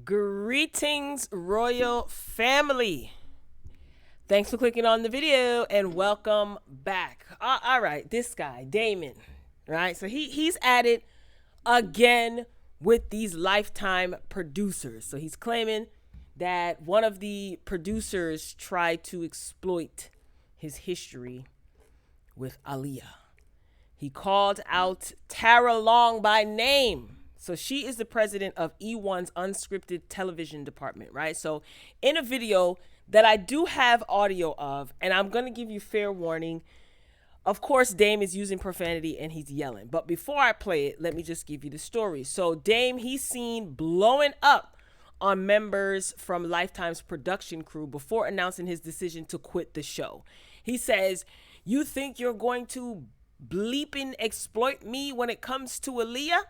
Greetings, royal family. Thanks for clicking on the video and welcome back. All right, this guy, Damon, right? So he's at it again with these Lifetime producers. So he's claiming that one of the producers tried to exploit his history with Aaliyah. He called out Tara Long by name. So she is the president of eOne's unscripted television department, right? So in a video that I do have audio of, and I'm going to give you fair warning. Of course, Dame is using profanity and he's yelling. But before I play it, let me just give you the story. So Dame, he's seen blowing up on members from Lifetime's production crew before announcing his decision to quit the show. He says, "You think you're going to bleeping exploit me when it comes to Aaliyah?"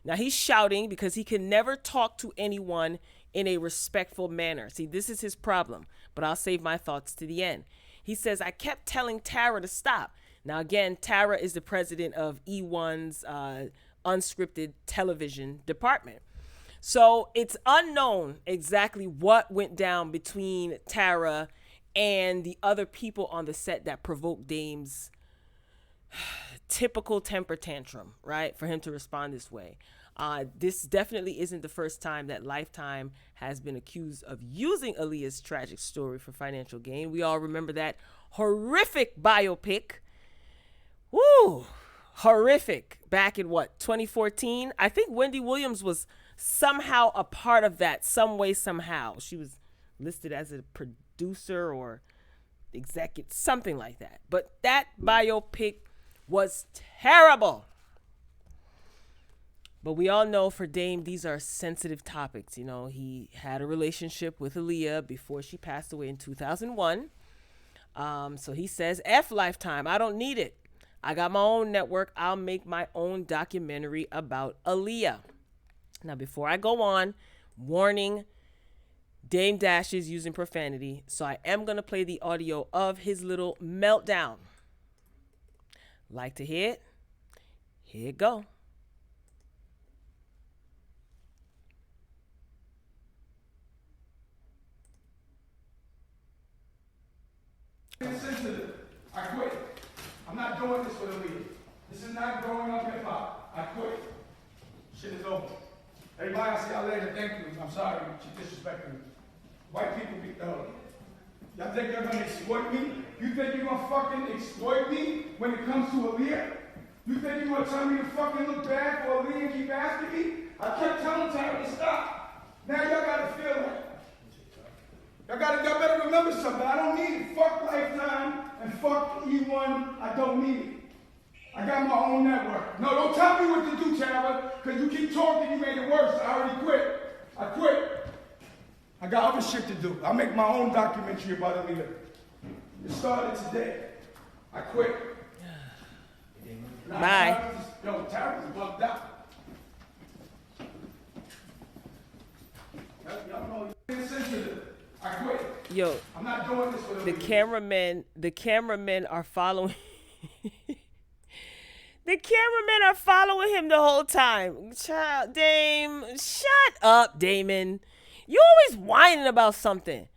Now he's shouting because he can never talk to anyone in a respectful manner. See, this is his problem, but I'll save my thoughts to the end. He says, "I kept telling Tara to stop." Now, again, Tara is the president of eOne's unscripted television department. So it's unknown exactly what went down between Tara and the other people on the set that provoked Dame's typical temper tantrum, right? For him to respond this way. This definitely isn't the first time that Lifetime has been accused of using Aaliyah's tragic story for financial gain. We all remember that horrific biopic. Woo! Horrific. Back in 2014? I think Wendy Williams was somehow a part of that, some way, somehow. She was listed as a producer or executive, something like that. But that biopic was terrible. But we all know for Dame, these are sensitive topics. You know, he had a relationship with Aaliyah before she passed away in 2001. So he says, F Lifetime, I don't need it. I got my own network. I'll make my own documentary about Aaliyah. Now, before I go on, warning, Dame Dash is using profanity. So I am going to play the audio of his little meltdown. Like to hear it? Here it go. Insensitive. I quit. I'm not doing this for the league. This is not growing up hip hop. I quit. Shit is over. Everybody, I'll see y'all later. Thank you. I'm sorry. She disrespected me. White people beat the hell. Y'all think you're gonna exploit me? You think you're gonna fucking exploit me when it comes to Aaliyah? You think you're gonna tell me to fucking look bad for Aaliyah and keep asking me? I kept telling Tara to stop. Now y'all gotta feel it. Y'all better remember something. I don't need it. Fuck Lifetime and fuck eOne. I don't need it. I got my own network. No, don't tell me what to do, Tara, because you keep talking, you made it worse. I already quit. I quit. I got other shit to do. I'll make my own documentary about Aaliyah. It started today. I quit. Bye. Yo, Tara's bugged out. Y'all know you're insensitive. I quit. Yo, I'm not doing this for the cameramen are following. The cameramen are following him the whole time. Child, Dame, shut up, Damon. You always whining about something.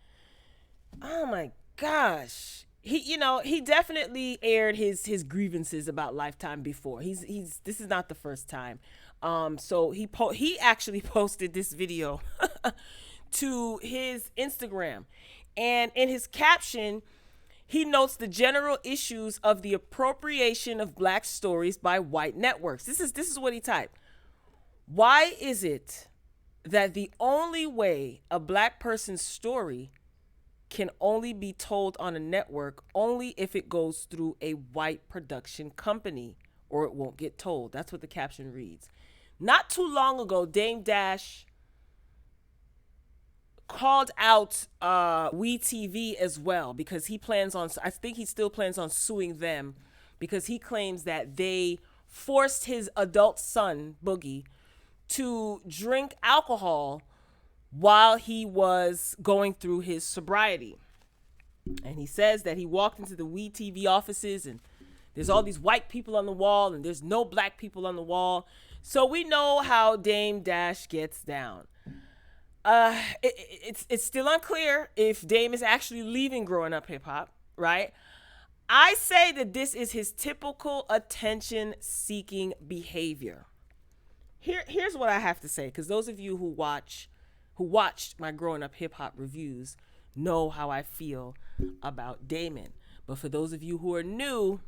Oh my gosh. He definitely aired his grievances about Lifetime before. This is not the first time. So he actually posted this video to his Instagram, and in his caption, he notes the general issues of the appropriation of black stories by white networks. This is what he typed. Why is it that the only way a black person's story can only be told on a network only if it goes through a white production company, or it won't get told? That's what the caption reads. Not too long ago, Dame Dash called out WeTV as well, because I think he still plans on suing them because he claims that they forced his adult son, Boogie, to drink alcohol while he was going through his sobriety. And he says that he walked into the WeTV offices and there's all these white people on the wall and there's no black people on the wall. So we know how Dame Dash gets down. It's still unclear if Dame is actually leaving growing up hip hop, right? I say that this is his typical attention seeking behavior. Here's what I have to say, because those of you who watched my growing up hip hop reviews know how I feel about Damon. But for those of you who are new,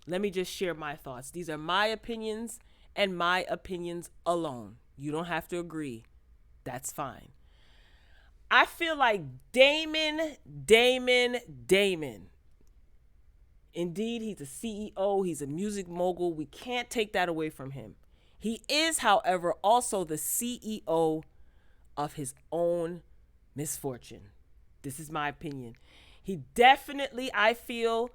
let me just share my thoughts. These are my opinions and my opinions alone. You don't have to agree. That's fine. I feel like Damon. Indeed, he's a CEO. He's a music mogul. We can't take that away from him. He is, however, also the CEO of his own misfortune. This is my opinion. I feel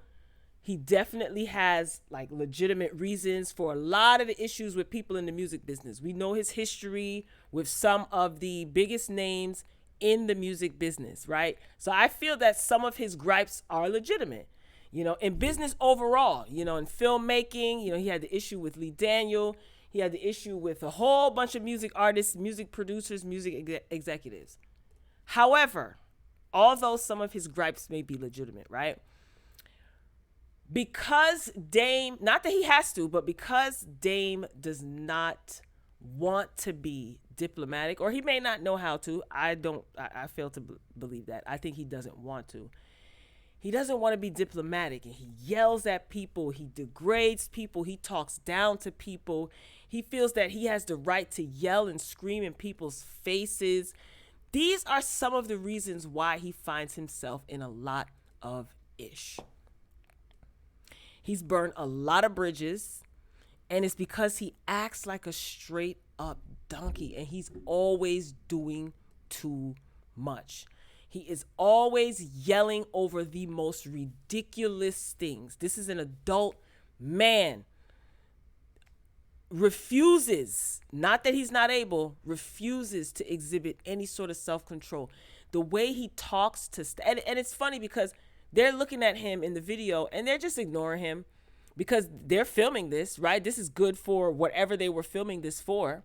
he definitely has like legitimate reasons for a lot of the issues with people in the music business. We know his history with some of the biggest names in the music business, right? So I feel that some of his gripes are legitimate. In business overall, in filmmaking, he had the issue with Lee Daniel. He had the issue with a whole bunch of music artists, music producers, music executives. However, although some of his gripes may be legitimate, right? Because Dame, not that he has to, but because Dame does not want to be diplomatic, or he may not know how to, I fail to believe that. I think he doesn't want to. He doesn't want to be diplomatic, and he yells at people, he degrades people, he talks down to people. He feels that he has the right to yell and scream in people's faces. These are some of the reasons why he finds himself in a lot of ish. He's burned a lot of bridges, and it's because he acts like a straight up donkey, and he's always doing too much. He is always yelling over the most ridiculous things. This is an adult man. Refuses, not that he's not able, refuses to exhibit any sort of self-control. The way he talks to, and it's funny because they're looking at him in the video and they're just ignoring him because they're filming this, right? This is good for whatever they were filming this for.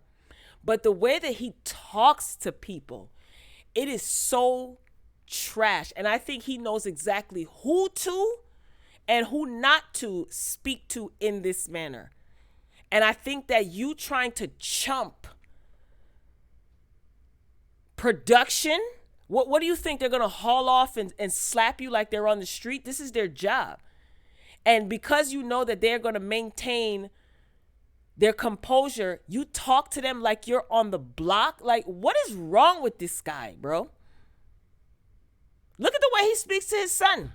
But the way that he talks to people, it is so trash. And I think he knows exactly who to and who not to speak to in this manner. And I think that you trying to chump production, what do you think? They're going to haul off and slap you like they're on the street? This is their job. And because you know that they're going to maintain their composure, you talk to them like you're on the block. Like, what is wrong with this guy, bro? Look at the way he speaks to his son.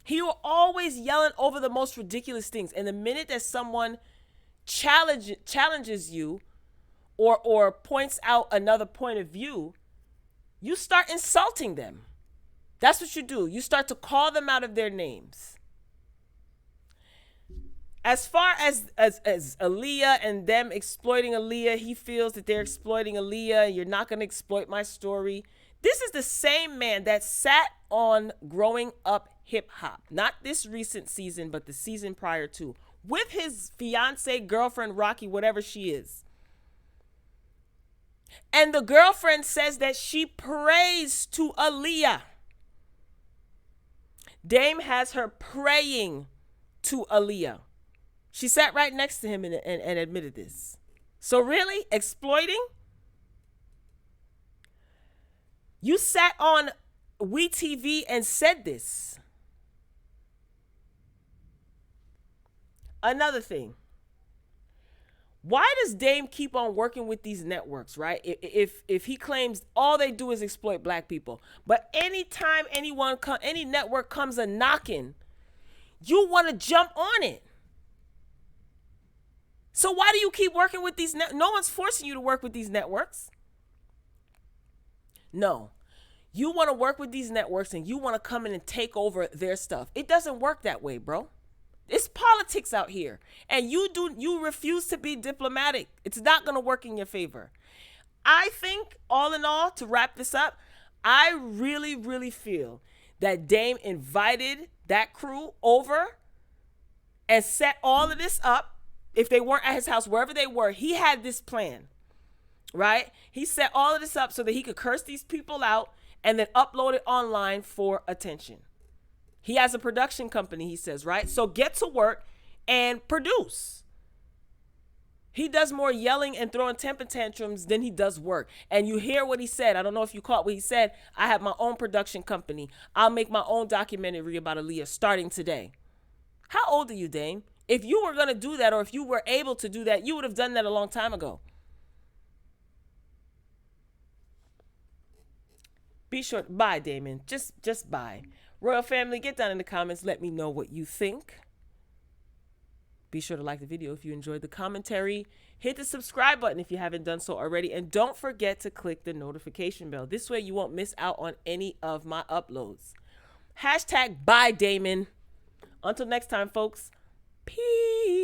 He will always yelling over the most ridiculous things. And the minute that someone challenges you or points out another point of view, you start insulting them. That's what you do. You start to call them out of their names. As far as Aaliyah and them exploiting Aaliyah, he feels that they're exploiting Aaliyah. You're not going to exploit my story. This is the same man that sat on Growing Up Hip Hop, not this recent season, but the season prior to, with his fiance, girlfriend, Rocky, whatever she is. And the girlfriend says that she prays to Aaliyah. Dame has her praying to Aaliyah. She sat right next to him and admitted this. So really, exploiting? You sat on WeTV and said this. Another thing. Why does Dame keep on working with these networks, right? If he claims all they do is exploit black people, but anytime any network comes a knocking, you want to jump on it. So why do you keep working with these no one's forcing you to work with these networks. No. You want to work with these networks and you want to come in and take over their stuff. It doesn't work that way, bro. It's politics out here. And you refuse to be diplomatic. It's not going to work in your favor. I think, all in all, to wrap this up, I really, really feel that Dame invited that crew over and set all of this up. If they weren't at his house, wherever they were, he had this plan right? He set all of this up so that he could curse these people out and then upload it online for attention. He has a production company, he says, right? So get to work and produce. He does more yelling and throwing temper tantrums than he does work. And you hear what he said. I don't know if you caught what he said. I have my own production company. I'll make my own documentary about Aaliyah starting today. How old are you, Dame? If you were going to do that, or if you were able to do that, you would have done that a long time ago. Be sure. Bye, Damon. Just bye. Royal family, get down in the comments. Let me know what you think. Be sure to like the video if you enjoyed the commentary. Hit the subscribe button if you haven't done so already. And don't forget to click the notification bell. This way you won't miss out on any of my uploads. Hashtag bye, Damon. Until next time, folks. Peace.